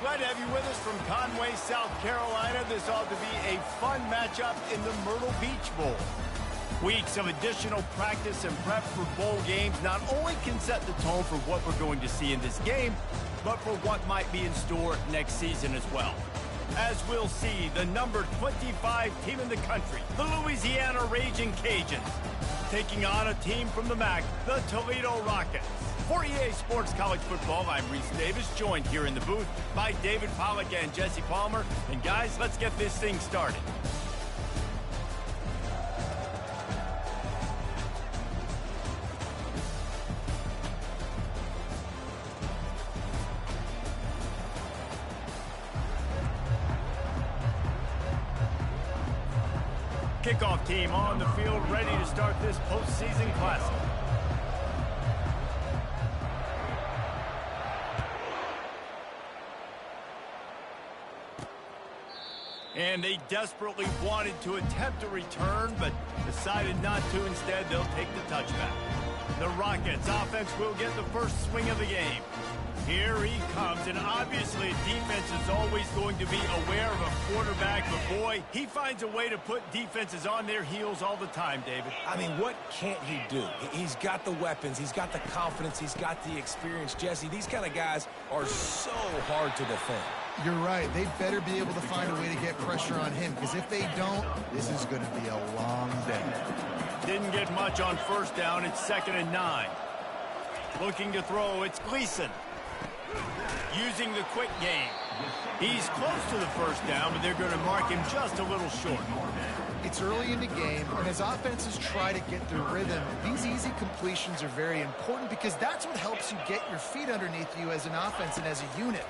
Glad to have you with us from Conway, South Carolina. This ought to be a fun matchup in the Myrtle Beach Bowl. Weeks of additional practice and prep for bowl games not only can set the tone for what we're going to see in this game, but for what might be in store next season as well. As we'll see, the number 25 team in the country, the Louisiana Raging Cajuns, taking on a team from the MAC, the Toledo Rockets. For EA Sports College Football, I'm Reese Davis, joined here in the booth by David Pollack and Jesse Palmer. And guys, let's get this thing started. Kickoff team on the field, ready to start this postseason classic. And they desperately wanted to attempt a return, but decided not to. Instead, they'll take the touchback. The Rockets offense will get the first swing of the game. Here he comes, and obviously defense is always going to be aware of a quarterback, but boy, he finds a way to put defenses on their heels all the time, David. I mean, what can't he do? He's got the weapons, he's got the confidence, he's got the experience. Jesse, these kind of guys are so hard to defend. You're right. They better be able to find a way to get pressure on him, because if they don't, this is going to be a long day. Didn't get much on first down. It's 2nd and 9. Looking to throw, it's Gleason. Using the quick game. He's close to the first down, but they're going to mark him just a little short. It's early in the game, and as offenses try to get their rhythm, these easy completions are very important because that's what helps you get your feet underneath you as an offense and as a unit.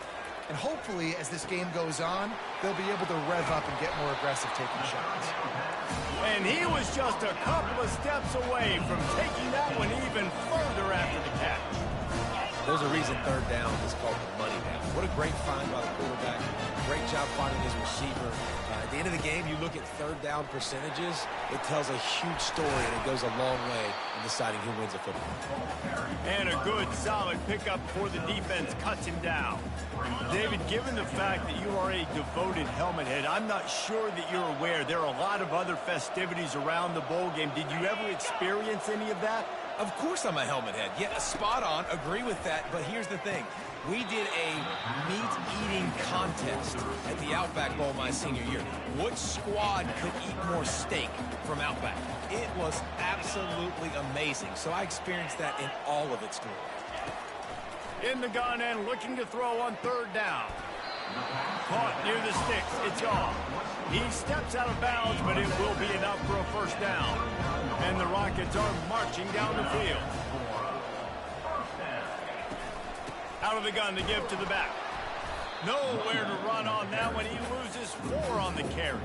And hopefully, as this game goes on, they'll be able to rev up and get more aggressive taking shots. And he was just a couple of steps away from taking that one even further after the catch. There's a reason third down is called the money down. What a great find by the quarterback. Great job finding his receiver. At the end of the game, you look at third down percentages, it tells a huge story, and it goes a long way in deciding who wins a football. And a good, solid pickup before the defense cuts him down. David, given the fact that you are a devoted helmet head, I'm not sure that you're aware there are a lot of other festivities around the bowl game. Did you ever experience any of that? Of course I'm a helmet head. Yeah, spot on. Agree with that. But here's the thing. We did a meat-eating contest at the Outback Bowl my senior year. Which squad could eat more steak from Outback? It was absolutely amazing. So I experienced that in all of its glory. In the gun and looking to throw on third down. Caught near the sticks. It's gone. He steps out of bounds, but it will be enough for a first down. And the Rockets are marching down the field. Out of the gun to give to the back. Nowhere to run on that one. He loses 4 on the carry.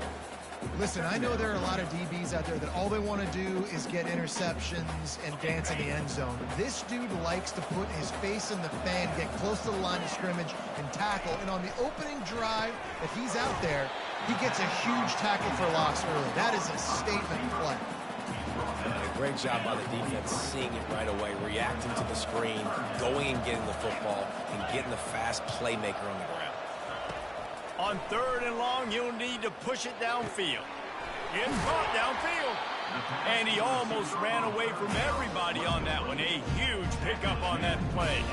Listen, I know there are a lot of DBs out there that all they want to do is get interceptions and dance in the end zone. This dude likes to put his face in the fan, get close to the line of scrimmage, and tackle. And on the opening drive that he's out there, he gets a huge tackle for loss early. That is a statement play. A great job by the defense, seeing it right away, reacting to the screen, going and getting the football, and getting the fast playmaker on the ground. On third and long, you'll need to push it downfield. It's caught downfield. And he almost ran away from everybody on that one. A huge pickup on that play.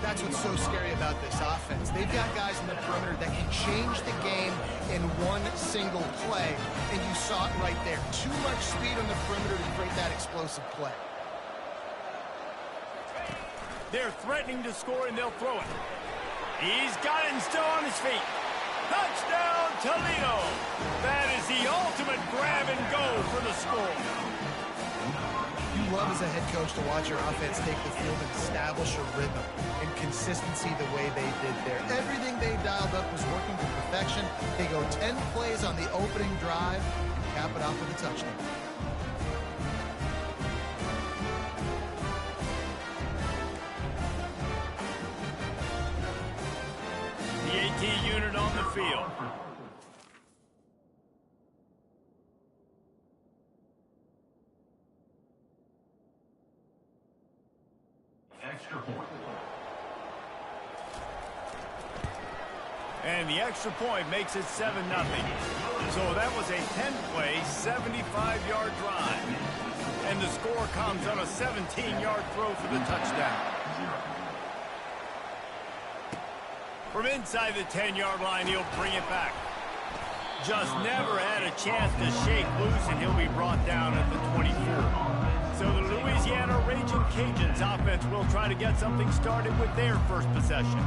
That's what's so scary about this offense. They've got guys in the perimeter that can change the game in one single play. And you saw it right there. Too much speed on the perimeter to create that explosive play. They're threatening to score, and they'll throw it. He's got it and still on his feet. Touchdown, Toledo! That is the ultimate grab and go for the score. You love as a head coach to watch your offense take the field and establish a rhythm and consistency the way they did there. Everything they dialed up was working to perfection. They go 10 plays on the opening drive and cap it off with a touchdown. The AT unit on the field. Extra point. And the extra point makes it 7-0. So that was a 10-play, 75-yard drive. And the score comes on a 17-yard throw for the touchdown. From inside the 10-yard line, he'll bring it back. Just never had a chance to shake loose, and he'll be brought down at the 24. So the Louisiana Raging Cajuns offense will try to get something started with their first possession.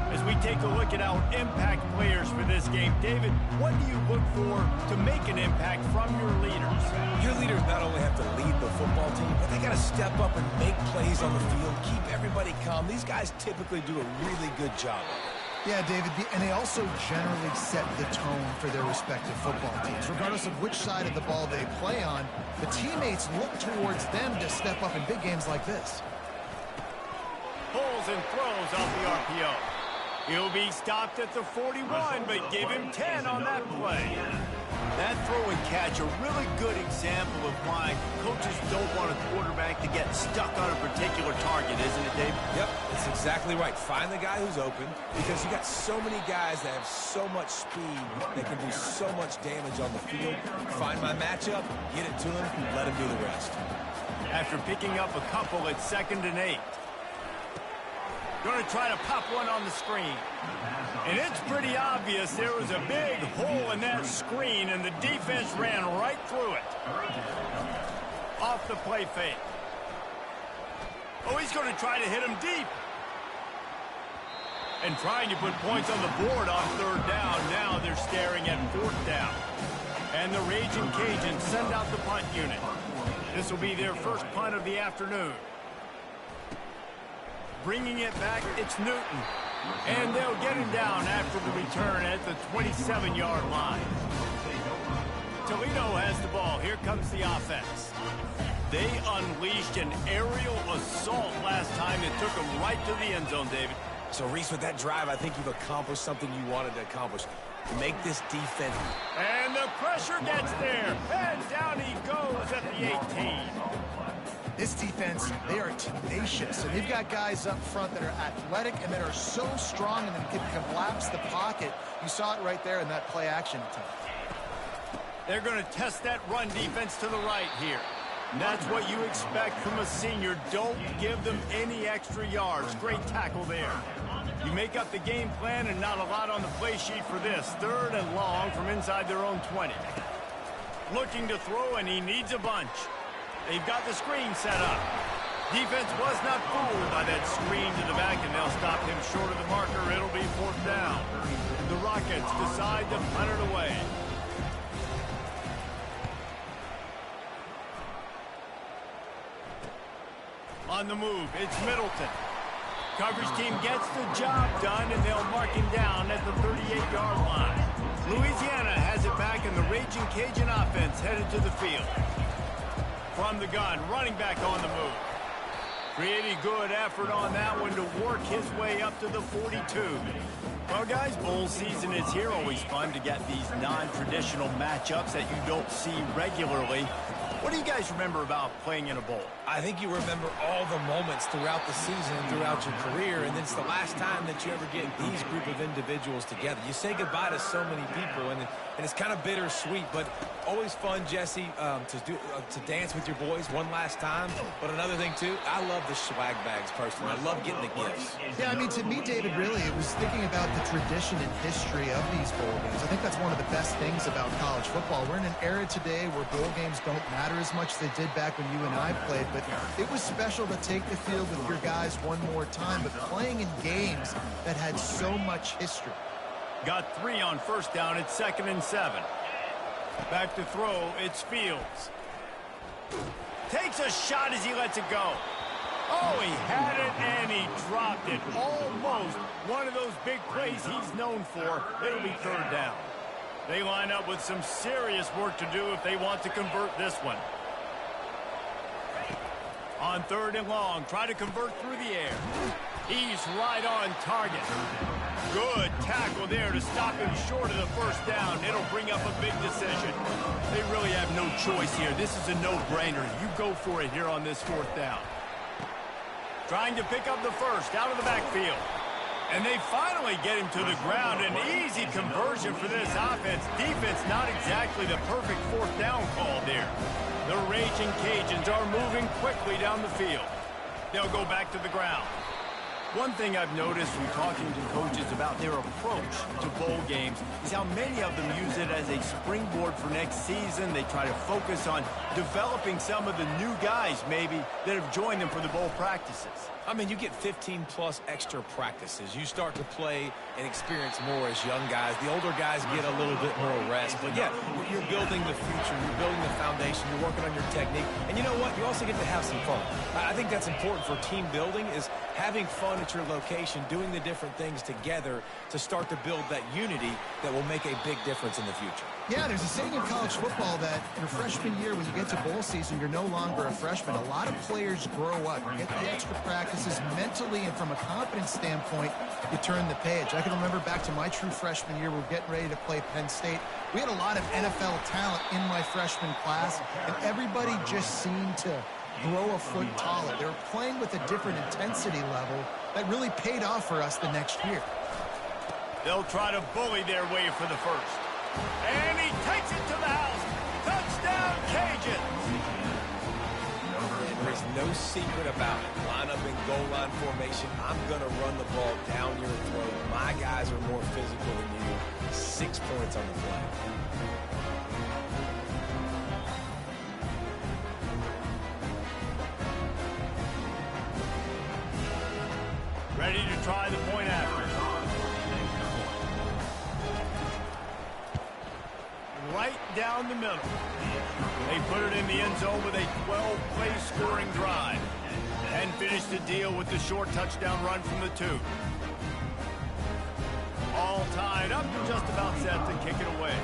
As we take a look at our impact players for this game, David, what do you look for to make an impact from your leaders? Your leaders not only have to lead the football team, but they got to step up and make plays on the field, keep everybody calm. These guys typically do a really good job. Yeah, David, and they also generally set the tone for their respective football teams. Regardless of which side of the ball they play on, the teammates look towards them to step up in big games like this. Pulls and throws off the RPO. He'll be stopped at the 41, but give him 10 on that play. That throw and catch, a really good example of why coaches don't want a quarterback to get stuck on a particular target, isn't it, Dave? Yep, that's exactly right. Find the guy who's open, because you got so many guys that have so much speed that can do so much damage on the field. Find my matchup, get it to him, let him do the rest. After picking up a couple at 2nd and 8. Going to try to pop one on the screen. And it's pretty obvious there was a big hole in that screen, and the defense ran right through it. Off the play fake. Oh, he's going to try to hit him deep. And trying to put points on the board on 3rd down. Now they're staring at 4th down. And the Raging Cajuns send out the punt unit. This will be their first punt of the afternoon. Bringing it back, it's Newton. And they'll get him down after the return at the 27-yard line. Toledo has the ball. Here comes the offense. They unleashed an aerial assault last time that took them right to the end zone, David. So, Reese, with that drive, I think you've accomplished something you wanted to accomplish. Make this defense. And the pressure gets there. And down he goes at the 18. This defense, they are tenacious, and they've got guys up front that are athletic and that are so strong and can collapse the pocket. You saw it right there in that play-action attempt. They're going to test that run defense to the right here. And that's what you expect from a senior. Don't give them any extra yards. Great tackle there. You make up the game plan and not a lot on the play sheet for this. 3rd and long from inside their own 20. Looking to throw, and he needs a bunch. They've got the screen set up. Defense was not fooled by that screen to the back, and they'll stop him short of the marker. It'll be 4th down. The Rockets decide to punt it away. On the move, it's Middleton. Coverage team gets the job done, and they'll mark him down at the 38-yard line. Louisiana has it back, and the Raging Cajun offense headed to the field. From the gun, running back on the move. Pretty good effort on that one to work his way up to the 42. Well, guys, bowl season is here. Always fun to get these non-traditional matchups that you don't see regularly. What do you guys remember about playing in a bowl? I think you remember all the moments throughout the season, throughout your career, and it's the last time that you ever get these group of individuals together. You say goodbye to so many people, and it's kind of bittersweet, but always fun, Jesse, to dance with your boys one last time. But another thing, too, I love the swag bags, personally. I love getting the gifts. Yeah, I mean, to me, David, really, it was thinking about the tradition and history of these bowl games. I think that's one of the best things about college football. We're in an era today where bowl games don't matter as much as they did back when you and I played, but it was special to take the field with your guys one more time, but playing in games that had so much history. Got 3 on 1st down. It's 2nd and 7. Back to throw. It's Fields. Takes a shot as he lets it go. Oh, he had it and he dropped it. Almost one of those big plays he's known for. It'll be 3rd down. They line up with some serious work to do if they want to convert this one. On 3rd and long, try to convert through the air. He's right on target. Good tackle there to stop him short of the 1st down. It'll bring up a big decision. They really have no choice here. This is a no-brainer. You go for it here on this 4th down. Trying to pick up the 1st out of the backfield. And they finally get him to the ground. An easy conversion for this offense. Defense, not exactly the perfect fourth down call there. The Raging Cajuns are moving quickly down the field. They'll go back to the ground. One thing I've noticed from talking to coaches about their approach to bowl games is how many of them use it as a springboard for next season. They try to focus on developing some of the new guys, maybe, that have joined them for the bowl practices. I mean, you get 15-plus extra practices. You start to play and experience more as young guys. The older guys get a little bit more rest. But, yeah, you're building the future. You're building the foundation. You're working on your technique. And you know what? You also get to have some fun. I think that's important for team building is having fun at your location, doing the different things together to start to build that unity that will make a big difference in the future. Yeah, there's a saying in college football that your freshman year, when you get to bowl season, you're no longer a freshman. A lot of players grow up. You get the extra practices mentally, and from a confidence standpoint, you turn the page. I can remember back to my true freshman year, we were getting ready to play Penn State. We had a lot of NFL talent in my freshman class, and everybody just seemed to grow a foot taller. They were playing with a different intensity level that really paid off for us the next year. They'll try to bully their way for the first. And he takes it to the house. Touchdown, Cajuns! There's no secret about it. Line up in goal line formation. I'm going to run the ball down your throat. My guys are more physical than you. 6 points on the play. Ready to try the point after. Right down the middle. They put it in the end zone with a 12-play scoring drive. And finish the deal with the short touchdown run from the 2. All tied up and just about set to kick it away.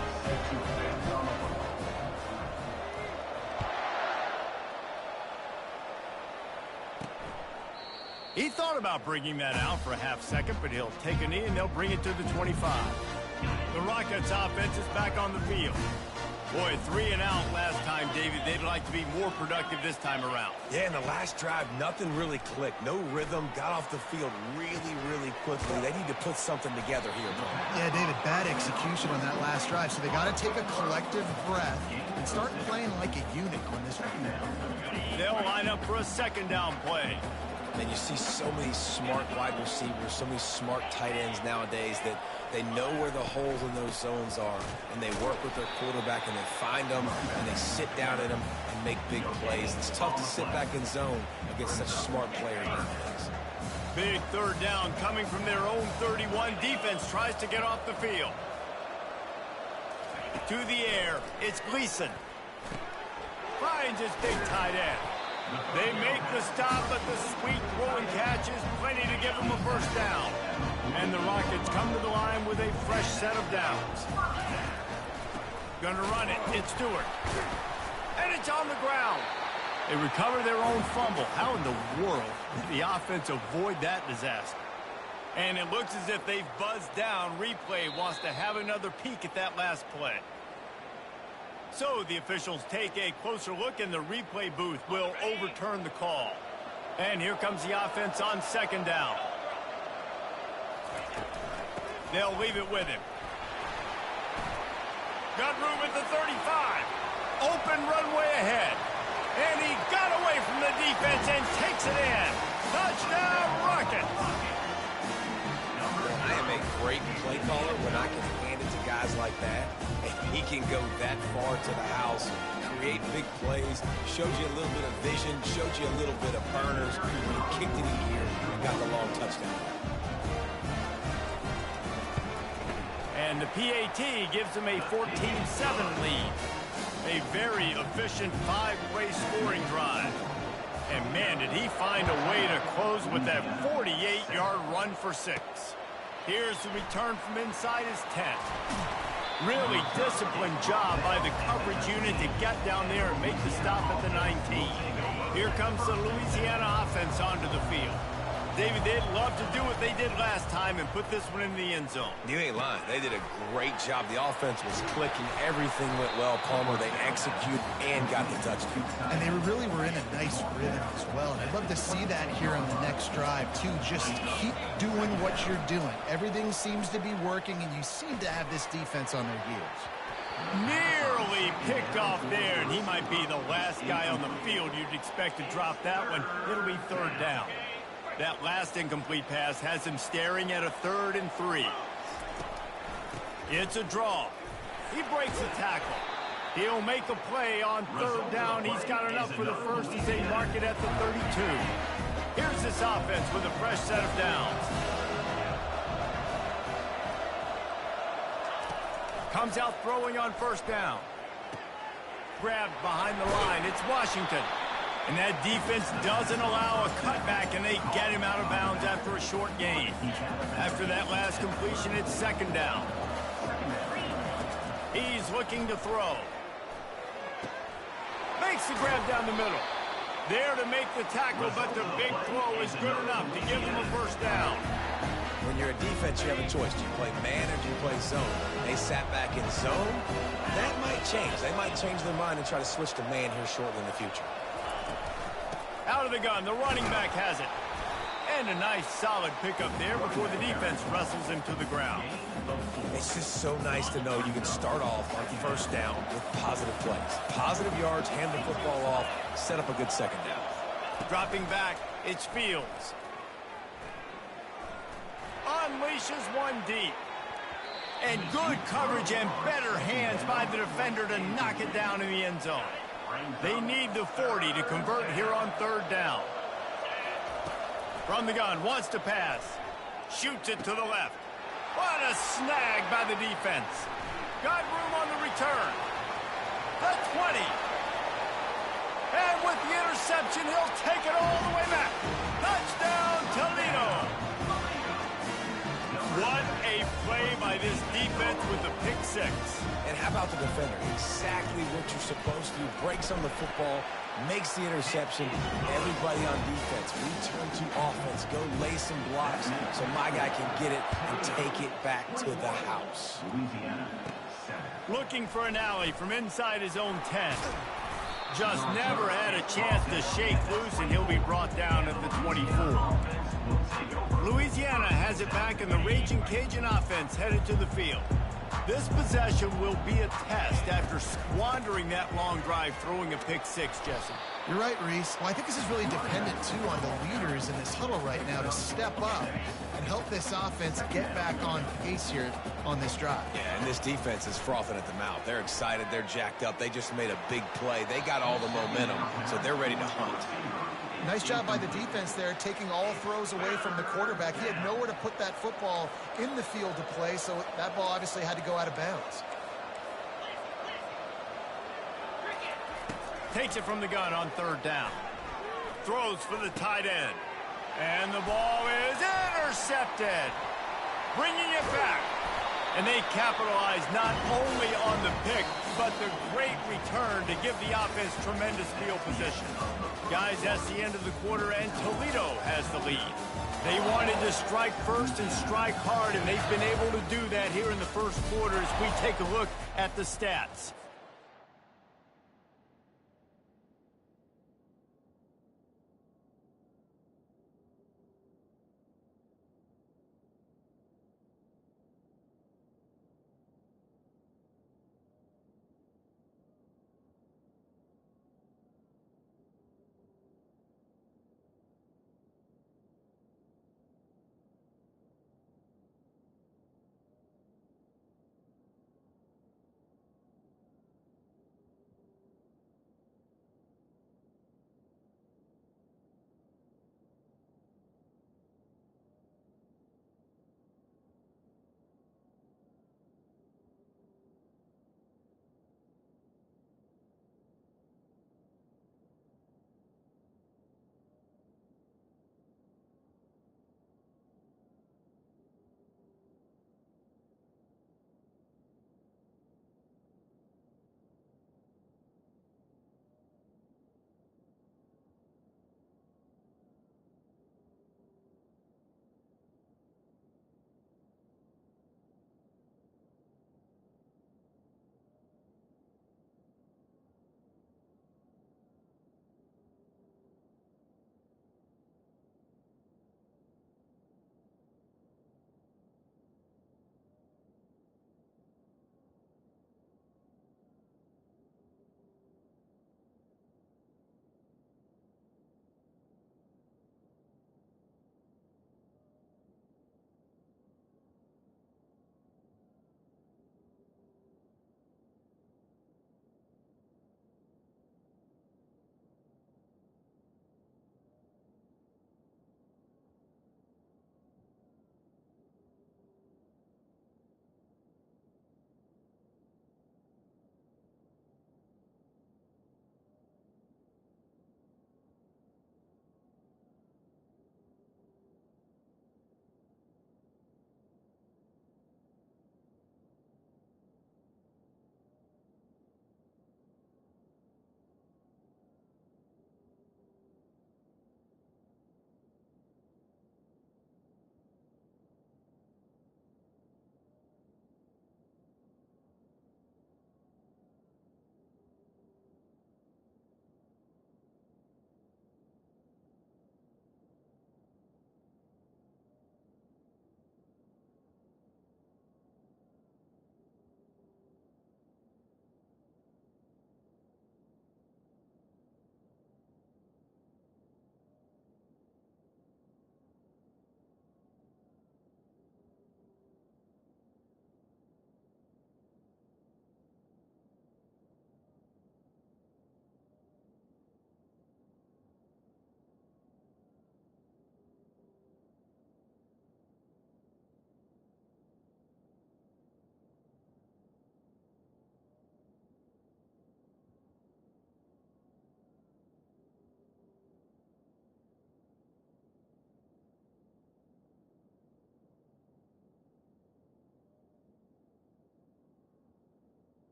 He thought about bringing that out for a half second, but he'll take a knee and they'll bring it to the 25. The Rockets offense is back on the field. Boy, 3 and out last time, David. They'd like to be more productive this time around. Yeah, in the last drive, nothing really clicked. No rhythm, got off the field really, really quickly. They need to put something together here. Yeah, David, bad execution on that last drive. So they got to take a collective breath and start playing like a unit on this one. They'll line up for a second down play. And you see so many smart wide receivers, so many smart tight ends nowadays that they know where the holes in those zones are, and they work with their quarterback, and they find them, and they sit down in them and make big plays. It's tough to sit back in zone against such smart players nowadays. Big third down coming from their own 31. Defense tries to get off the field. To the air, it's Gleason. Finds his big tight end. They make the stop, but the sweet throwing catch is plenty to give them a first down. And the Rockets come to the line with a fresh set of downs. Gonna run it. It's Stewart. And it's on the ground. They recover their own fumble. How in the world did the offense avoid that disaster? And it looks as if they've buzzed down. Replay wants to have another peek at that last play. So the officials take a closer look, and the replay booth will overturn the call. And here comes the offense on second down. They'll leave it with him. Got room at the 35. Open runway ahead. And he got away from the defense and takes it in. Touchdown, Rockets! I am a great play caller when I can hand it to guys like that. And he can go that far to the house, create big plays, shows you a little bit of vision, shows you a little bit of burners. He kicked it in here and got the long touchdown. And the PAT gives them a 14-7 lead. A very efficient 5-play scoring drive. And man, did he find a way to close with that 48-yard run for 6. Here's the return from inside his 10. Really disciplined job by the coverage unit to get down there and make the stop at the 19. Here comes the Louisiana offense onto the field. David, they'd love to do what they did last time and put this one in the end zone. You ain't lying. They did a great job. The offense was clicking. Everything went well. Palmer, they executed and got the touchdown. And they really were in a nice rhythm as well. And I'd love to see that here on the next drive, too. Just keep doing what you're doing. Everything seems to be working, and you seem to have this defense on their heels. Nearly picked off there, and he might be the last guy on the field you'd expect to drop that one. It'll be third down. That last incomplete pass has him staring at a 3rd and 3. It's a draw. He breaks a tackle. He'll make a play on 3rd down. He's got enough for the first as they mark it at the 32. Here's this offense with a fresh set of downs. Comes out throwing on 1st down. Grabbed behind the line. It's Washington. And that defense doesn't allow a cutback, and they get him out of bounds after a short gain. After that last completion, it's 2nd down. He's looking to throw. Makes the grab down the middle. There to make the tackle, but the big throw is good enough to give him a 1st down. When you're a defense, you have a choice. Do you play man or do you play zone? They sat back in zone. That might change. They might change their mind and try to switch to man here shortly in the future. Out of the gun, the running back has it. And a nice, solid pickup there before the defense wrestles him to the ground. It's just so nice to know you can start off on 1st down with positive plays. Positive yards, hand the football off, set up a good 2nd down. Dropping back, it's Fields. Unleashes one deep. And good coverage and better hands by the defender to knock it down in the end zone. They need the 40 to convert here on 3rd down. From the gun, wants to pass. Shoots it to the left. What a snag by the defense. Got room on the return. The 20. And with the interception, he'll take it all the way back. Touchdown, Toledo. What a play by this defense with the pick 6. And how about the defender? Exactly what you're supposed to do. Breaks on the football, makes the interception. Everybody on defense, return to offense. Go lay some blocks so my guy can get it and take it back to the house. Looking for an alley from inside his own 10. Just never had a chance to shake loose, and he'll be brought down at the 24. Louisiana has it back, and the Raging Cajun offense headed to the field. This possession will be a test after squandering that long drive, throwing a pick 6, Jesse. You're right, Reese. Well, I think this is really dependent, too, on the leaders in this huddle right now to step up and help this offense get back on pace here on this drive. Yeah, and this defense is frothing at the mouth. They're excited. They're jacked up. They just made a big play. They got all the momentum, so they're ready to hunt. Nice job by the defense there, taking all throws away from the quarterback. He had nowhere to put that football in the field to play, so that ball obviously had to go out of bounds. Takes it from the gun on 3rd down. Throws for the tight end. And the ball is intercepted. Bringing it back. And they capitalize not only on the pick, but the great return to give the offense tremendous field position. Guys, that's the end of the quarter, and Toledo has the lead. They wanted to strike first and strike hard, and they've been able to do that here in the first quarter as we take a look at the stats.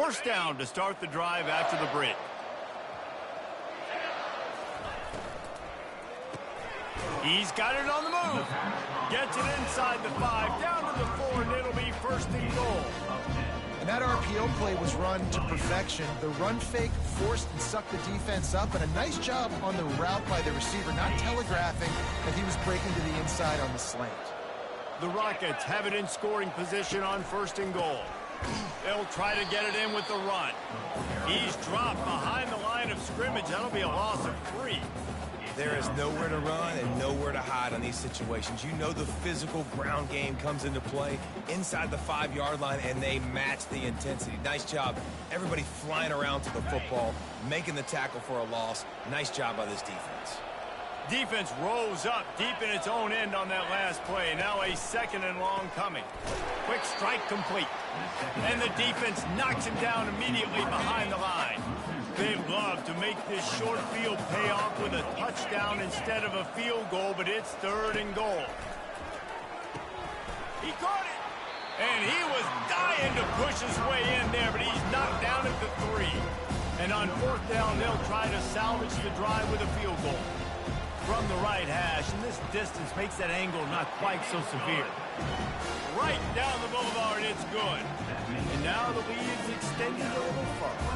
First down to start the drive after the break. He's got it on the move. Gets it inside the 5, down to the 4, and it'll be first and goal. And that RPO play was run to perfection. The run fake forced and sucked the defense up, and a nice job on the route by the receiver, not telegraphing that he was breaking to the inside on the slant. The Rockets have it in scoring position on first and goal. They'll try to get it in with the run. He's dropped behind the line of scrimmage. That'll be a loss of 3. There is nowhere to run and nowhere to hide on these situations. You know the physical ground game comes into play inside the 5-yard line, and they match the intensity. Nice job. Everybody flying around to the football, making the tackle for a loss. Nice job by this defense. Defense rose up deep in its own end on that last play. Now a second and long coming. Quick strike complete. And the defense knocks him down immediately behind the line. They love to make this short field pay off with a touchdown instead of a field goal, but it's third and goal. He caught it. And he was dying to push his way in there, but he's knocked down at the 3. And on fourth down, they'll try to salvage the drive with a field goal. From the right hash, and this distance makes that angle not quite so severe. Right down the boulevard, it's good. And now the lead's extended a little further.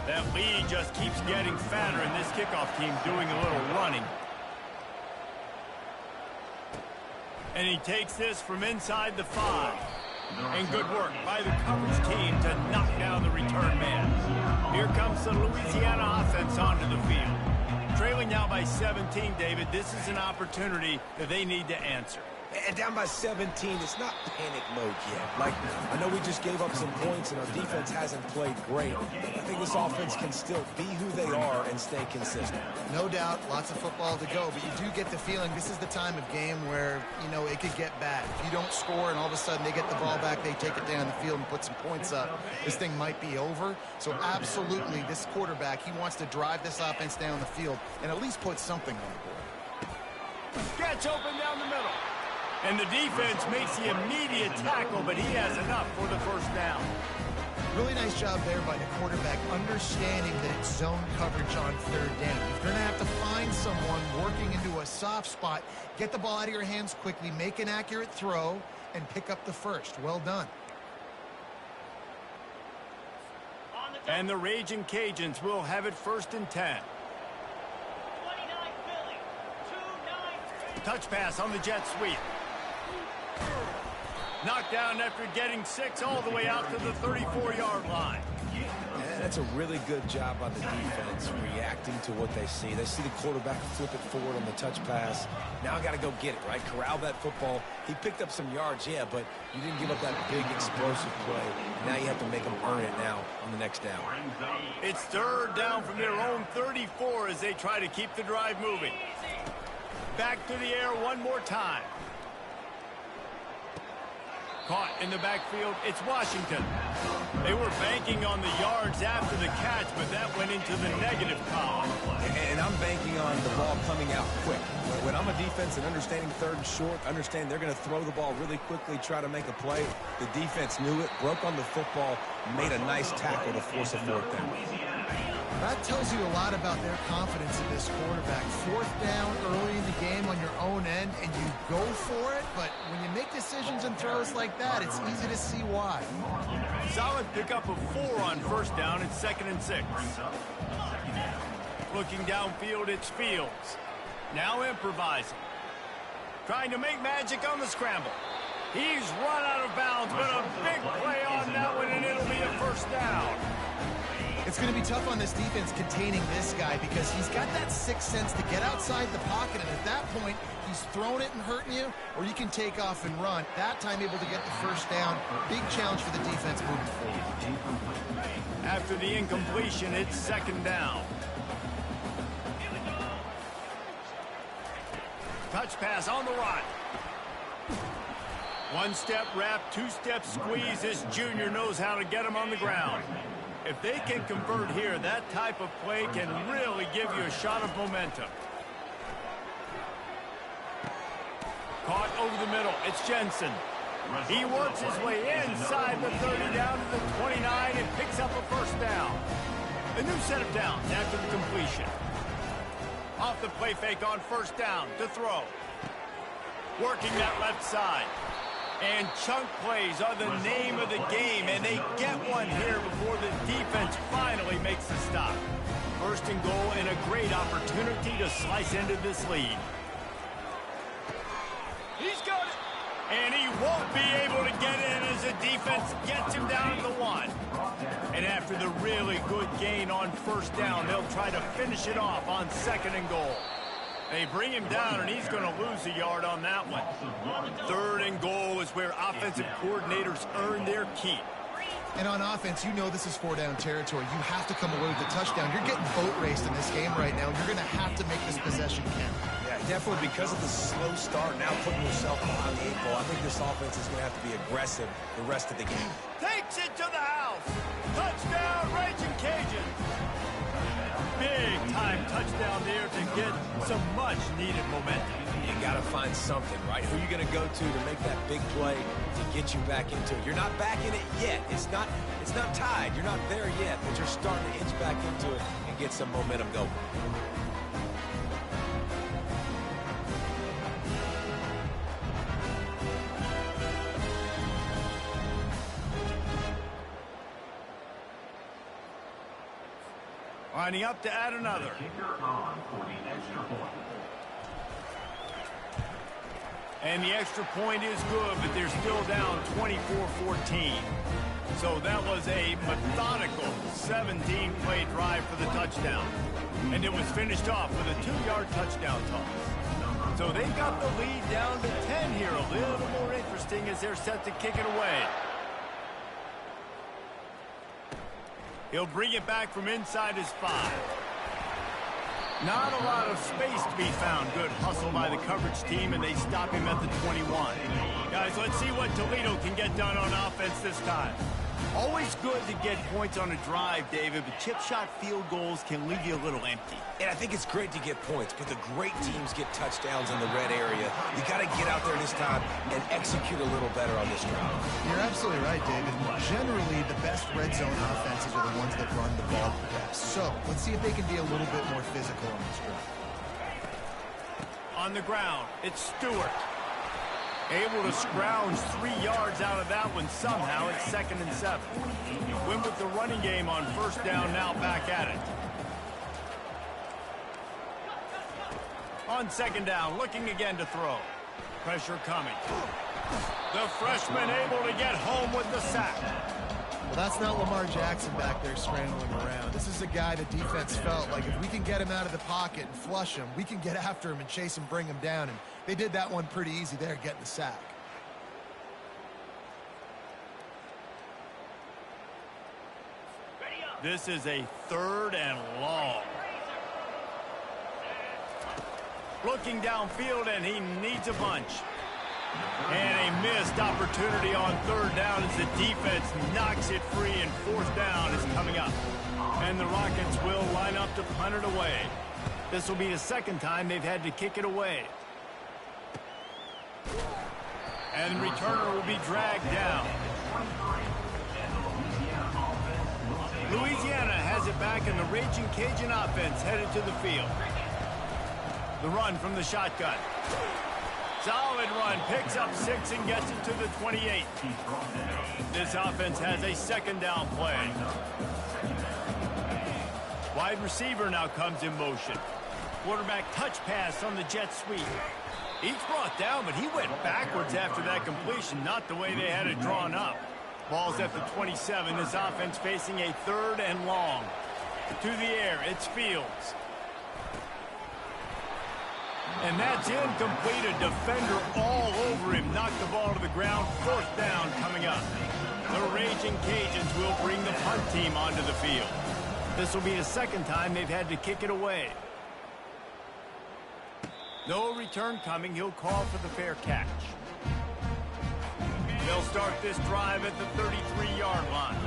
That lead just keeps getting fatter, and this kickoff team doing a little running. And he takes this from inside the 5. And good work by the coverage team to knock down the return man. Here comes the Louisiana offense onto the field. Trailing now by 17, David, this is an opportunity that they need to answer. And down by 17, it's not panic mode yet. Like, I know we just gave up some points and our defense hasn't played great. I think this offense can still be who they are and stay consistent. No doubt, lots of football to go, but you do get the feeling this is the time of game where, you know, it could get bad. If you don't score and all of a sudden they get the ball back, they take it down the field and put some points up, this thing might be over. So absolutely, this quarterback, he wants to drive this offense down the field and at least put something on the board. Catch open down the middle. And the defense makes the immediate tackle, but he has enough for the first down. Really nice job there by the quarterback, understanding that it's zone coverage on third down. You're going to have to find someone working into a soft spot, get the ball out of your hands quickly, make an accurate throw, and pick up the first. Well done. And the Raging Cajuns will have it first and 10. Touch pass on the jet sweep. Knocked down after getting 6 all the way out to the 34-yard line. Yeah, that's a really good job by the defense reacting to what they see. They see the quarterback flip it forward on the touch pass. Now I got to go get it, right? Corral that football. He picked up some yards, yeah, but you didn't give up that big explosive play. Now you have to make them earn it now on the next down. It's third down from their own 34 as they try to keep the drive moving. Back to the air one more time. Caught in the backfield, it's Washington. They were banking on the yards after the catch, but that went into the negative column. And I'm banking on the ball coming out quick. When I'm a defense and understanding third and short, understand they're going to throw the ball really quickly, try to make a play. The defense knew it, broke on the football, made a nice tackle to force a fourth down. That tells you a lot about their confidence in this quarterback. Fourth down early in the game on your own end, and you go for it, but when you make decisions and throws like that, it's easy to see why. Solid pickup of 4 on first down. It's 2nd and 6. Looking downfield, it's Fields. Now improvising. Trying to make magic on the scramble. He's run out of bounds, but a big play on that one, and it'll be a first down. It's going to be tough on this defense containing this guy because he's got that sixth sense to get outside the pocket, and at that point, he's throwing it and hurting you, or you can take off and run. That time able to get the first down. Big challenge for the defense moving forward. After the incompletion, it's 2nd down. Touch pass on the run. One-step wrap, two-step squeeze. This junior knows how to get him on the ground. If they can convert here, that type of play can really give you a shot of momentum. Caught over the middle. It's Jensen. He works his way inside the 30 down to the 29 and picks up a first down. A new set of downs after the completion. Off the play fake on first down to throw. Working that left side. And chunk plays are the name of the game, and they get one here before the defense finally makes the stop. First and goal and a great opportunity to slice into this lead. He's got it. And he won't be able to get in as the defense gets him down to the 1. And after the really good gain on first down, they'll try to finish it off on second and goal. They bring him down, and he's going to lose a yard on that one. Third and goal is where offensive coordinators earn their keep. And on offense, you know this is 4-down territory. You have to come away with the touchdown. You're getting boat raced in this game right now. You're going to have to make this possession count. Yeah, definitely because of the slow start, now putting yourself behind the 8 ball. I think this offense is going to have to be aggressive the rest of the game. Takes it to the house. Touchdown, Raging Cajuns. Big-time touchdown there to get some much-needed momentum. You got to find something, right? Who are you going to go to make that big play to get you back into it? You're not back in it yet. It's not tied. You're not there yet, but you're starting to inch back into it and get some momentum going. Lining up to add another. And the extra point is good, but they're still down 24-14. So that was a methodical 17-play drive for the touchdown. And it was finished off with a 2-yard touchdown toss. So they got the lead down to 10 here. A little more interesting as they're set to kick it away. He'll bring it back from inside his 5. Not a lot of space to be found. Good hustle by the coverage team, and they stop him at the 21. Guys, let's see what Toledo can get done on offense this time. Always good to get points on a drive, David, but chip shot field goals can leave you a little empty. And I think it's great to get points, but the great teams get touchdowns in the red area. You got to get out there this time and execute a little better on this drive. You're absolutely right, David. Generally, the best red zone offenses are the ones that run the ball the best. So let's see if they can be a little bit more physical on this drive. On the ground, it's Stewart. Able to scrounge 3 yards out of that one somehow. It's 2nd and 7. Win with the running game on first down, now back at it. On 2nd down, looking again to throw. Pressure coming. The freshman able to get home with the sack. Well, that's not Lamar Jackson back there scrambling around. This is a guy the defense felt like if we can get him out of the pocket and flush him, we can get after him and chase him, bring him down. And they did that one pretty easy there, getting the sack. This is a 3rd and long. Looking downfield, and he needs a bunch. And a missed opportunity on 3rd down as the defense knocks it free, and 4th down is coming up. And the Rockets will line up to punt it away. This will be the 2nd time they've had to kick it away. And the returner will be dragged down. Louisiana has it back, and the Raging Cajun offense headed to the field. The run from the shotgun. Solid run, picks up 6 and gets it to the 28. This offense has a 2nd down play. Wide receiver now comes in motion. Quarterback touch pass on the jet sweep. He's brought down, but he went backwards after that completion, not the way they had it drawn up. Ball's at the 27. This offense facing a 3rd and long. To the air, it's Fields. And that's incomplete. A defender all over him. Knocked the ball to the ground. 4th down coming up. The Raging Cajuns will bring the punt team onto the field. This will be the 2nd time they've had to kick it away. No return coming. He'll call for the fair catch. They'll start this drive at the 33-yard line.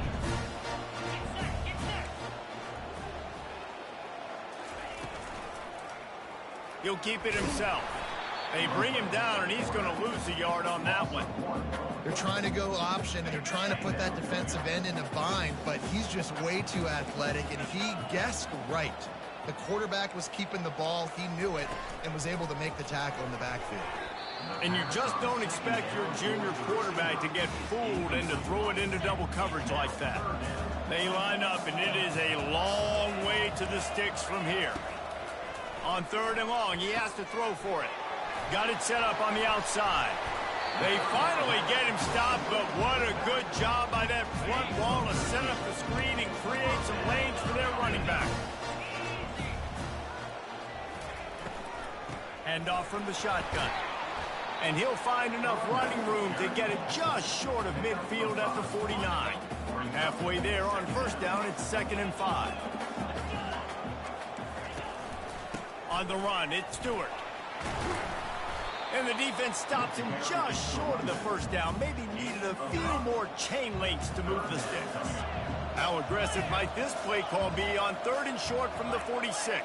He'll keep it himself. They bring him down, and he's going to lose a yard on that one. They're trying to go option, and they're trying to put that defensive end in a bind, but he's just way too athletic, and he guessed right. The quarterback was keeping the ball. He knew it and was able to make the tackle in the backfield. And you just don't expect your junior quarterback to get fooled and to throw it into double coverage like that. They line up, and it is a long way to the sticks from here. On 3rd and long, he has to throw for it. Got it set up on the outside. They finally get him stopped, but what a good job by that front wall to set up the screen and create some lanes for their running back. Hand off from the shotgun. And he'll find enough running room to get it just short of midfield at the 49. Halfway there on 1st down, it's 2nd and 5. On the run, it's Stewart. And the defense stops him just short of the 1st down. Maybe needed a few more chain links to move the sticks. How aggressive might this play call be on 3rd and short from the 46?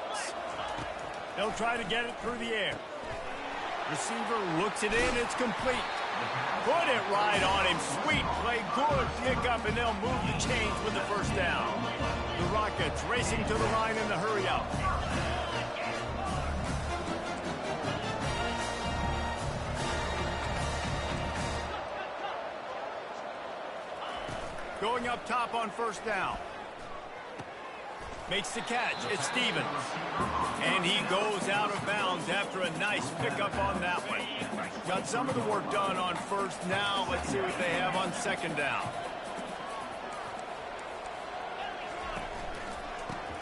They'll try to get it through the air. Receiver looks it in. It's complete. Put it right on him. Sweet play. Good pickup, and they'll move the chains with the 1st down. The Rockets racing to the line in the hurry up. Going up top on 1st down. Makes the catch. It's Stevens. And he goes out of bounds after a nice pickup on that one. Got some of the work done on 1st. Now let's see what they have on 2nd down.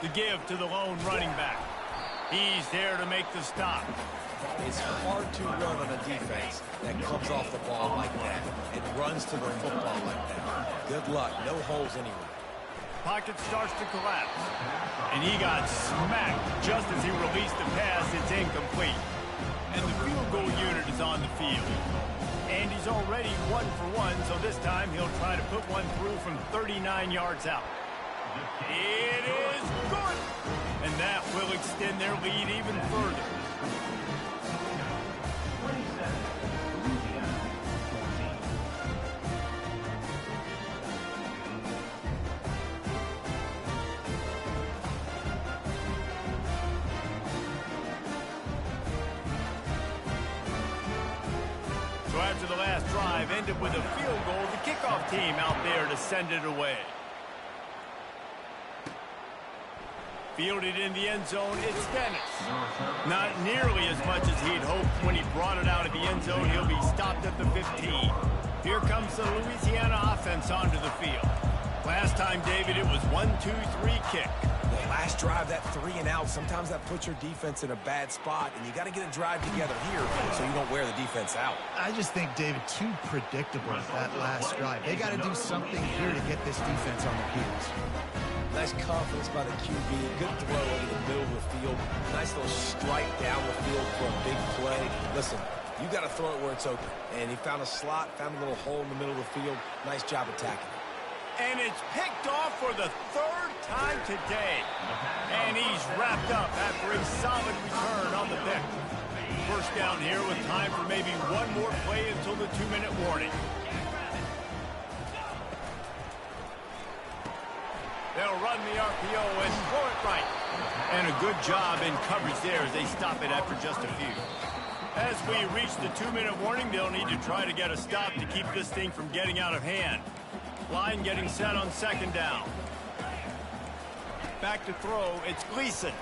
The give to the lone running back. He's there to make the stop. It's hard to run on a defense that comes off the ball like that and runs to the football like that. Good luck. No holes anywhere. Pocket starts to collapse. And he got smacked just as he released the pass. It's incomplete. And the field goal unit is on the field. And he's already 1 for 1, so this time he'll try to put one through from 39 yards out. It is good! And that will extend their lead even further. So after the last drive ended with a field goal, the kickoff team out there to send it away. Fielded in the end zone, it's Dennis. Not nearly as much as he'd hoped when he brought it out of the end zone. He'll be stopped at the 15. Here comes the Louisiana offense onto the field. Last time, David, it was 1-2-3 kick. The last drive, that 3 and out, sometimes that puts your defense in a bad spot, and you got to get a drive together here so you don't wear the defense out. I just think, David, too predictable that last drive. They got to do something here to get this defense on their heels. Nice confidence by the QB. Good throw over the middle of the field. Nice little strike down the field for a big play. Listen, you got to throw it where it's open. And he found a slot, found a little hole in the middle of the field. Nice job attacking it. And it's picked off for the 3rd time today. And he's wrapped up after a solid return on the pick. 1st down here with time for maybe one more play until the 2-minute warning. They'll run the RPO and throw it right. And a good job in coverage there as they stop it after just a few. As we reach the 2-minute warning, they'll need to try to get a stop to keep this thing from getting out of hand. Line getting set on 2nd down. Back to throw, it's Gleason.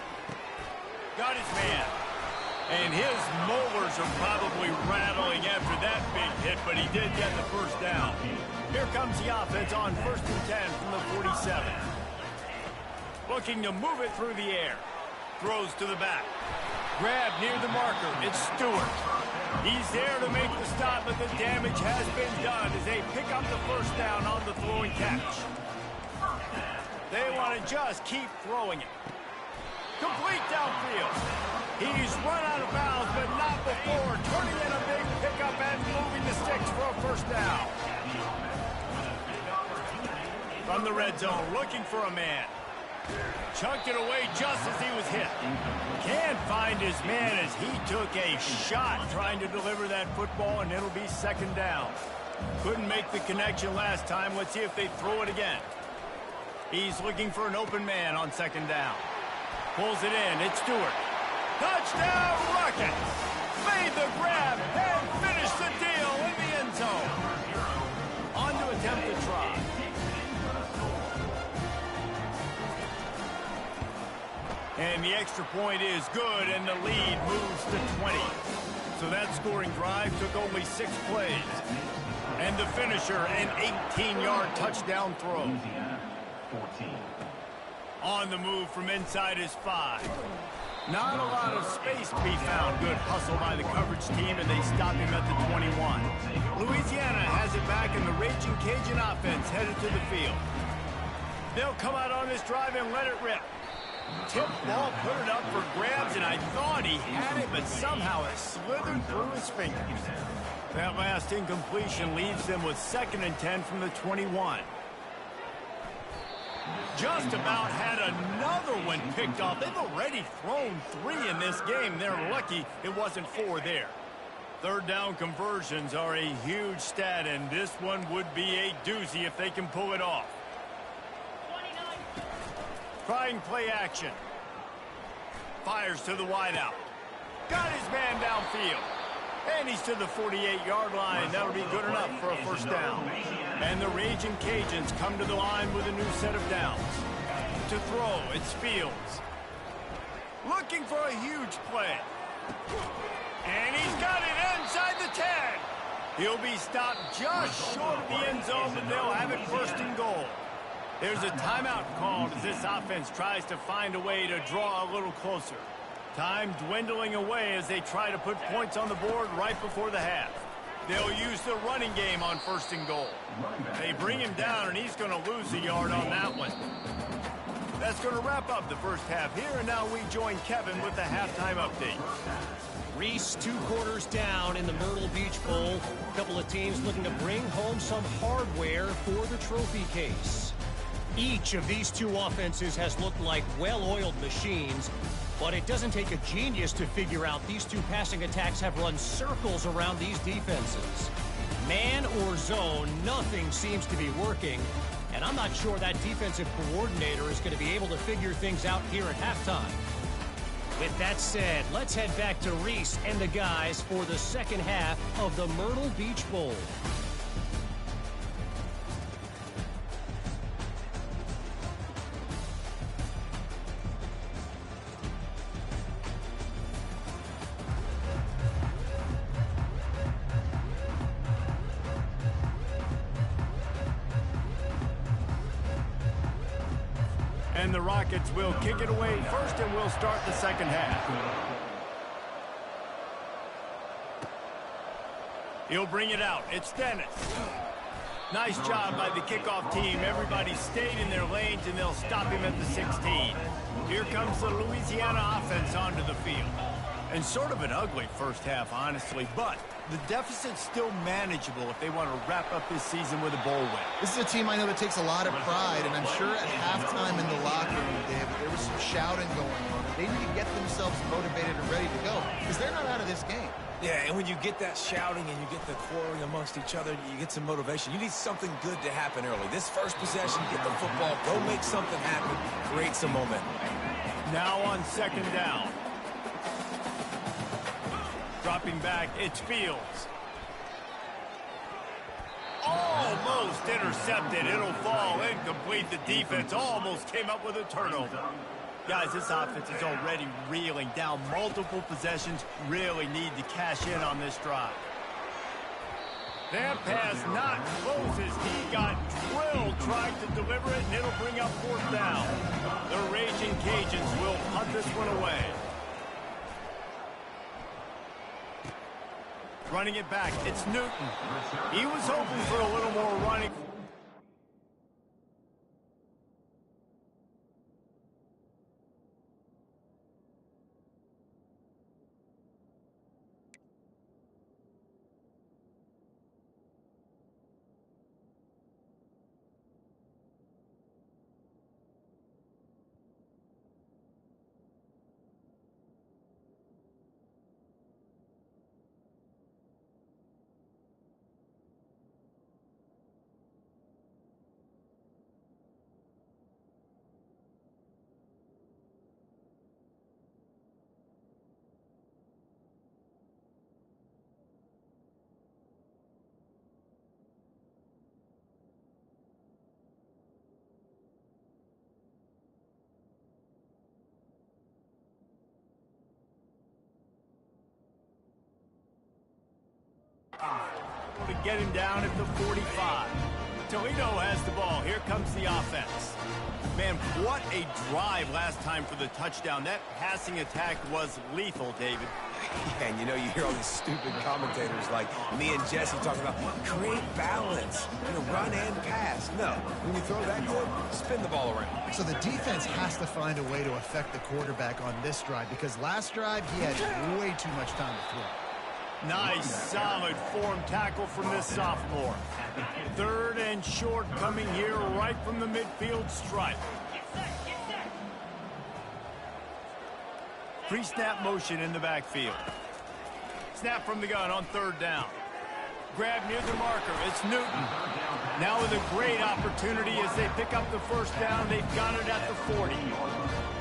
Got his man. And his molars are probably rattling after that big hit, but he did get the 1st down. Here comes the offense on 1st and 10 from the 47. Looking to move it through the air. Throws to the back. Grab near the marker. It's Stewart. He's there to make the stop, but the damage has been done as they pick up the 1st down on the throwing catch. They want to just keep throwing it. Complete downfield. He's run out of bounds, but not before turning in a big pickup and moving the sticks for a 1st down. From the red zone, looking for a man. Chucked it away just as he was hit. Can't find his man as he took a shot trying to deliver that football, and it'll be second down. Couldn't make the connection last time. Let's see if they throw it again. He's looking for an open man on second down. Pulls it in. It's Stewart. Touchdown Rockets! Made the grab and finished the deal in the end zone. On to attempt the try. And the extra point is good, and the lead moves to 20. So that scoring drive took only 6 plays. And the finisher, an 18-yard touchdown throw. On the move from inside his 5. Not a lot of space to be found. Good hustle by the coverage team, and they stop him at the 21. Louisiana has it back, and the Raging Cajun offense headed to the field. They'll come out on this drive and let it rip. Tip ball, put it up for grabs, and I thought he had it, but somehow it slithered through his fingers. That last incompletion leaves them with 2nd and 10 from the 21. Just about had another one picked off. They've already thrown 3 in this game. They're lucky it wasn't 4 there. Third down conversions are a huge stat, and this one would be a doozy if they can pull it off. Trying play action. Fires to the wideout. Got his man downfield. And he's to the 48-yard line. That'll be good enough for a first down. And the Raging Cajuns come to the line with a new set of downs. To throw, it's Fields. Looking for a huge play. And he's got it inside the 10. He'll be stopped just short of the end zone, but they'll have it first and goal. There's a timeout called as this offense tries to find a way to draw a little closer. Time dwindling away as they try to put points on the board right before the half. They'll use the running game on first and goal. They bring him down, and he's going to lose a yard on that one. That's going to wrap up the first half here, and now we join Kevin with the halftime update. Reese, 2 quarters down in the Myrtle Beach Bowl. A couple of teams looking to bring home some hardware for the trophy case. Each of these 2 offenses has looked like well-oiled machines, but it doesn't take a genius to figure out these 2 passing attacks have run circles around these defenses. Man or zone, nothing seems to be working, and I'm not sure that defensive coordinator is going to be able to figure things out here at halftime. With that said, let's head back to Reese and the guys for the second half of the Myrtle Beach Bowl. And the Rockets will kick it away first, and we'll start the second half. He'll bring it out. It's Dennis. Nice job by the kickoff team. Everybody stayed in their lanes, and they'll stop him at the 16. Here comes the Louisiana offense onto the field. And sort of an ugly first half, honestly, but the deficit's still manageable if they want to wrap up this season with a bowl win. This is a team I know that takes a lot of pride, and I'm sure at halftime in the locker room, Dave, there was some shouting going on. They need to get themselves motivated and ready to go, because they're not out of this game. Yeah, and when you get that shouting and you get the quarreling amongst each other, you get some motivation. You need something good to happen early. This first possession, get the football, go make something happen, create some momentum. Now on second down. Dropping back, it's Fields. Almost intercepted. It'll fall incomplete. The defense almost came up with a turnover. Guys, this offense is already reeling down multiple possessions. Really need to cash in on this drive. That pass not close as he got drilled trying to deliver it, and it'll bring up fourth down. The Raging Cajuns will punt this one away. Running it back, it's Newton. He was hoping for a little more running. To get him down at the 45. Toledo has the ball. Here comes the offense. Man, what a drive last time for the touchdown. That passing attack was lethal, David. Yeah, and you know, you hear all these stupid commentators like me and Jesse talking about create balance, run and pass. No, when you throw that good, spin the ball around. So the defense has to find a way to affect the quarterback on this drive because last drive he had way too much time to throw. Nice, solid form tackle from this sophomore. 3rd and short coming here right from the midfield stripe. Pre-snap motion in the backfield. Snap from the gun on 3rd down. Grab near the marker. It's Newton. Now with a great opportunity as they pick up the 1st down. They've got it at the 40.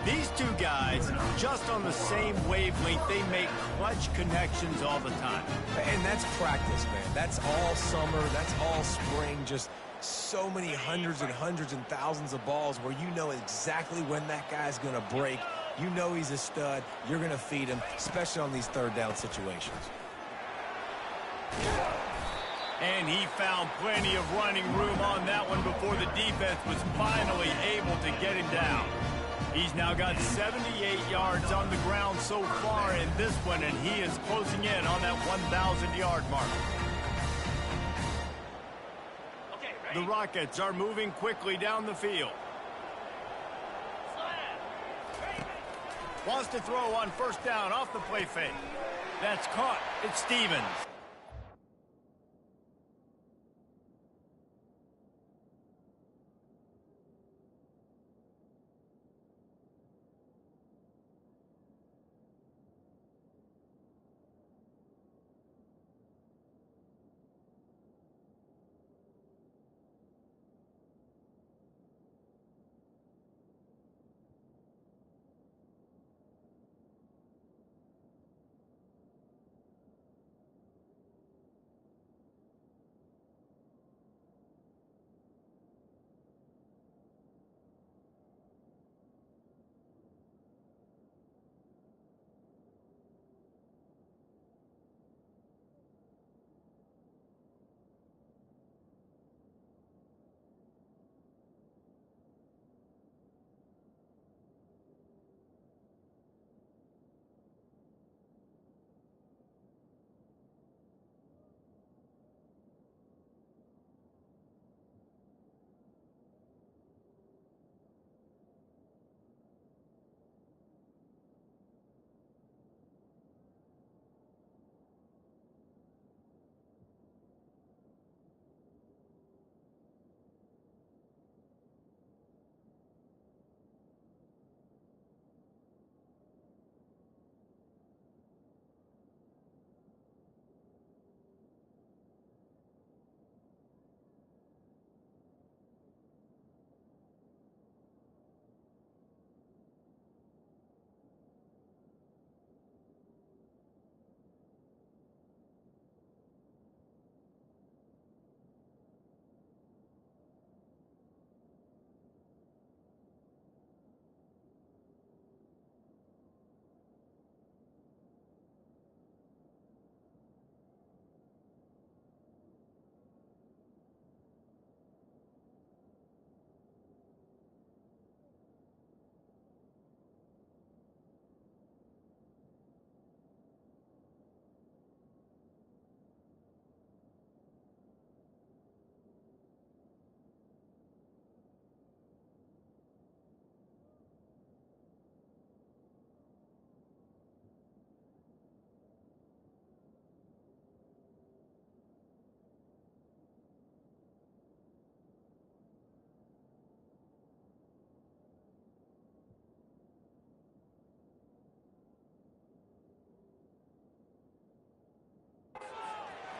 These two guys, just on the same wavelength, they make clutch connections all the time. And that's practice, man. That's all summer. That's all spring. Just so many hundreds and thousands of balls where you know exactly when that guy's going to break. You know he's a stud. You're going to feed him, especially on these 3rd down situations. And he found plenty of running room on that one before the defense was finally able to get him down. He's now got 78 yards on the ground so far in this one, and he is closing in on that 1,000-yard mark. The Rockets are moving quickly down the field. Wants to throw on 1st down off the play fake. That's caught. It's Stevens.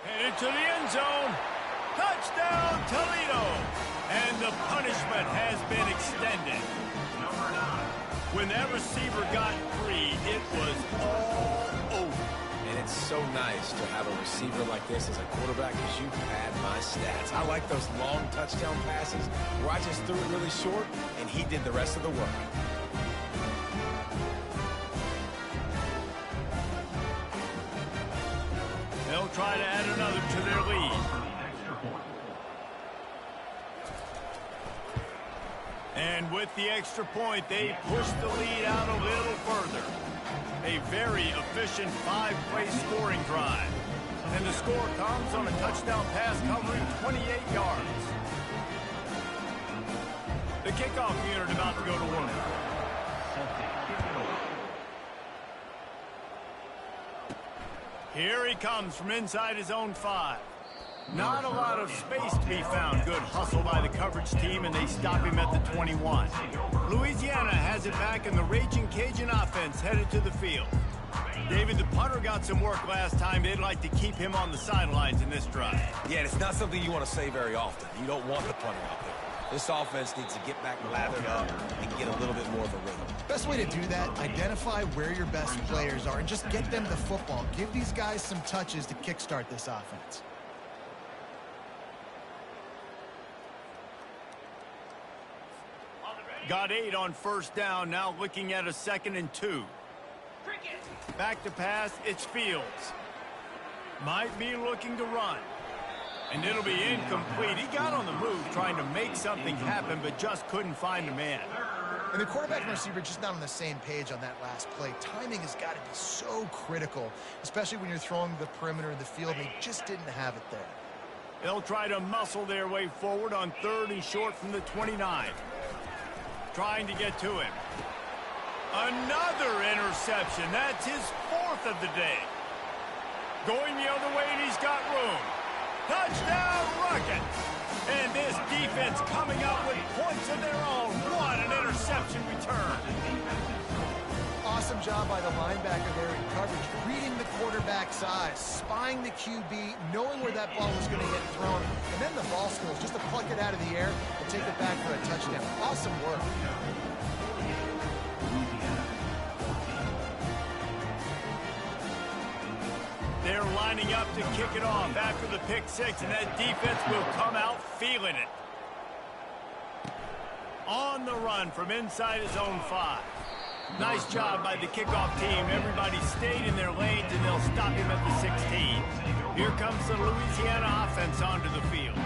Headed to the end zone. Touchdown, Toledo. And the punishment has been extended. When that receiver got free, it was all over. And it's so nice to have a receiver like this as a quarterback because you pad my stats. I like those long touchdown passes where I just threw it really short and he did the rest of the work. They'll try to add another And with the extra point, they push the lead out a little further. A very efficient 5-play scoring drive. And the score comes on a touchdown pass covering 28 yards. The kickoff unit about to go to work. Here he comes from inside his own 5. Not a lot of space to be found. Good hustle by the coverage team, and they stop him at the 21. Louisiana has it back, and the Raging Cajun offense headed to the field. David, the punter got some work last time. They'd like to keep him on the sidelines in this drive. Yeah, and it's not something you want to say very often. You don't want the punter out there. This offense needs to get back lathered up and get a little bit more of a rhythm. Best way to do that, identify where your best players are and just get them the football. Give these guys some touches to kickstart this offense. Got 8 on first down, now looking at a 2nd and 2. Back to pass, it's Fields. Might be looking to run. And it'll be incomplete. He got on the move trying to make something happen, but just couldn't find a man. And the quarterback and receiver just not on the same page on that last play. Timing has got to be so critical, especially when you're throwing the perimeter of the field, and they just didn't have it there. They'll try to muscle their way forward on 3rd and short from the 29. Trying to get to him. Another interception. That's his 4th of the day. Going the other way, and he's got room. Touchdown, Rockets! And this defense coming up with points of their own. What an interception return. Awesome job by the linebacker there in coverage, reading the quarterback's eyes, spying the QB, knowing where that ball was going to get thrown, and then the ball skills just to pluck it out of the air and take it back for a touchdown. Awesome work. They're lining up to kick it off after the pick 6, and that defense will come out feeling it. On the run from inside his own 5. Nice job by the kickoff team. Everybody stayed in their lanes, and they'll stop him at the 16. Here comes the Louisiana offense onto the field.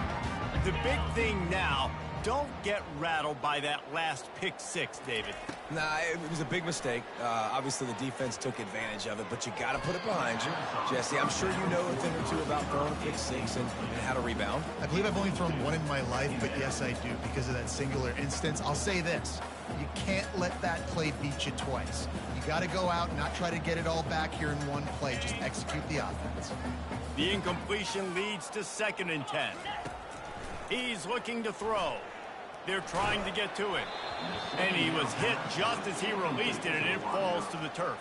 The big thing now, don't get rattled by that last pick 6, David. Nah, it was a big mistake. Obviously, the defense took advantage of it, but you got to put it behind you. Jesse, I'm sure you know a thing or two about throwing a pick 6 and how to rebound. I believe I've only thrown one in my life, but yes, I do because of that singular instance. I'll say this. You can't let that play beat you twice. You got to go out and not try to get it all back here in one play. Just execute the offense. The incompletion leads to 2nd and 10. He's looking to throw. They're trying to get to him. And he was hit just as he released it, and it falls to the turf.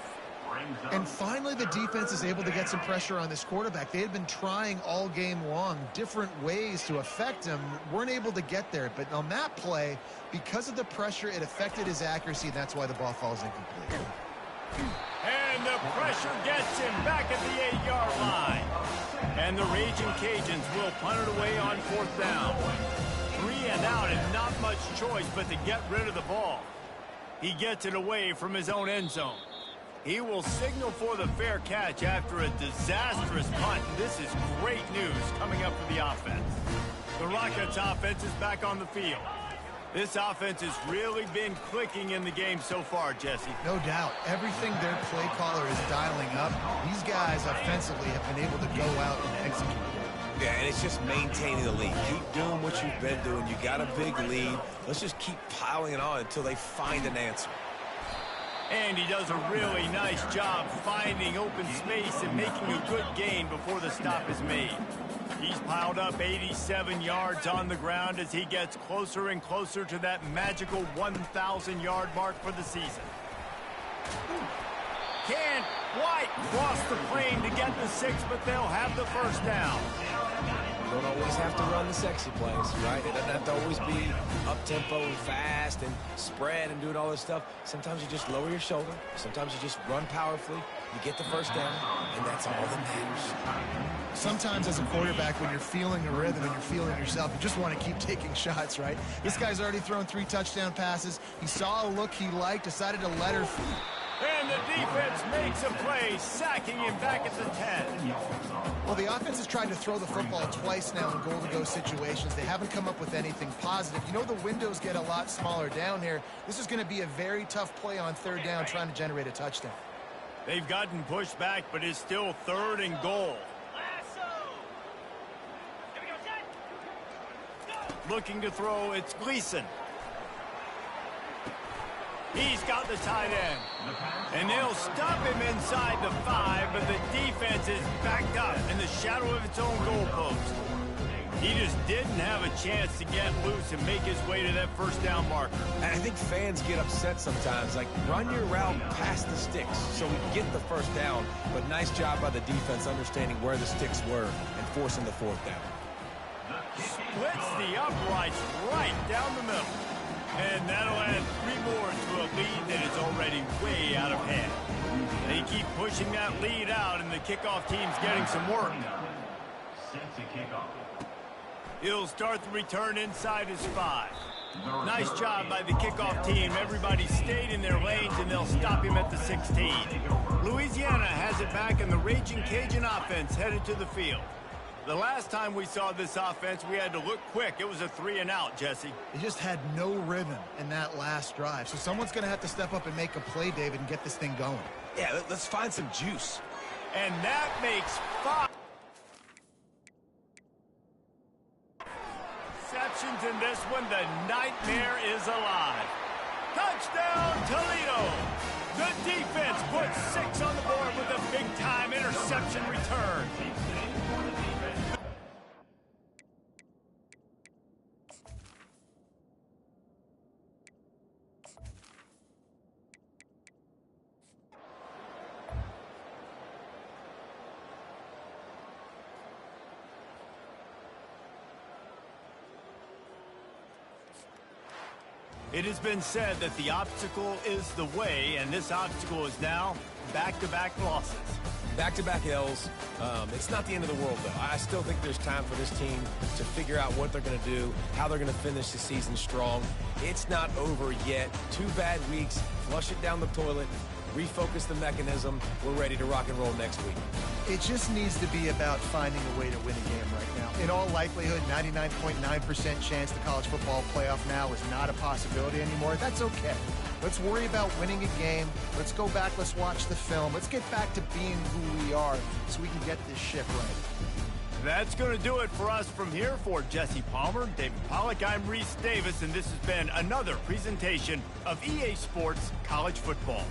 And finally, the defense is able to get some pressure on this quarterback. They had been trying all game long different ways to affect him. Weren't able to get there. But on that play, because of the pressure, it affected his accuracy, and that's why the ball falls incomplete. And the pressure gets him back at the 8-yard line. And the Raging Cajuns will punt it away on 4th down. 3 and out, and not much choice but to get rid of the ball. He gets it away from his own end zone. He will signal for the fair catch after a disastrous punt. This is great news coming up for the offense. The Rockets offense is back on the field. This offense has really been clicking in the game so far, Jesse. No doubt. Everything their play caller is dialing up, these guys offensively have been able to go out and execute. Yeah, and it's just maintaining the lead. Keep doing what you've been doing. You got a big lead. Let's just keep piling it on until they find an answer. And he does a really nice job finding open space and making a good gain before the stop is made. He's piled up 87 yards on the ground as he gets closer and closer to that magical 1,000-yard mark for the season. Can't quite cross the plane to get the 6, but they'll have the first down. You don't always have to run the sexy plays, right? It doesn't have to always be up-tempo and fast and spread and doing all this stuff. Sometimes you just lower your shoulder. Sometimes you just run powerfully. You get the first down, and that's all that matters. Sometimes as a quarterback, when you're feeling a rhythm and you're feeling yourself, you just want to keep taking shots, right? This guy's already thrown 3 touchdown passes. He saw a look he liked, decided to let her... And the defense makes a play, sacking him back at the 10. Well, the offense has tried to throw the football twice now in goal-to-go situations. They haven't come up with anything positive. You know the windows get a lot smaller down here. This is going to be a very tough play on third down trying to generate a touchdown. They've gotten pushed back, but it's still 3rd and goal. Looking to throw, it's Gleason. He's got the tight end. And they'll stop him inside the 5, but the defense is backed up in the shadow of its own goalpost. He just didn't have a chance to get loose and make his way to that first down marker. And I think fans get upset sometimes. Like, run your route past the sticks so we get the first down. But nice job by the defense understanding where the sticks were and forcing the 4th down. Splits the uprights right down the middle. And that'll add 3 more to a lead that is already way out of hand. They keep pushing that lead out, and the kickoff team's getting some work. He'll start the return inside his 5. Nice job by the kickoff team. Everybody stayed in their lanes, and they'll stop him at the 16. Louisiana has it back, and the Raging Cajun offense headed to the field. The last time we saw this offense, we had to look quick. It was a 3-and-out, Jesse. They just had no rhythm in that last drive. So someone's going to have to step up and make a play, David, and get this thing going. Yeah, let's find some juice. And that makes 5. Receptions in this one. The nightmare is alive. Touchdown, Toledo. The defense puts 6 on the board with a big-time interception return. It has been said that the obstacle is the way, and this obstacle is now back-to-back losses. Back-to-back L's. It's not the end of the world, though. I still think there's time for this team to figure out what they're going to do, how they're going to finish the season strong. It's not over yet. 2 bad weeks. Flush it down the toilet. Refocus the mechanism. We're ready to rock and roll next week. It just needs to be about finding a way to win a game right now. In all likelihood, 99.9% chance the college football playoff now is not a possibility anymore. That's okay. Let's worry about winning a game. Let's go back. Let's watch the film. Let's get back to being who we are so we can get this ship right. That's going to do it for us from here. For Jesse Palmer, David Pollack, I'm Reese Davis, and this has been another presentation of EA Sports College Football.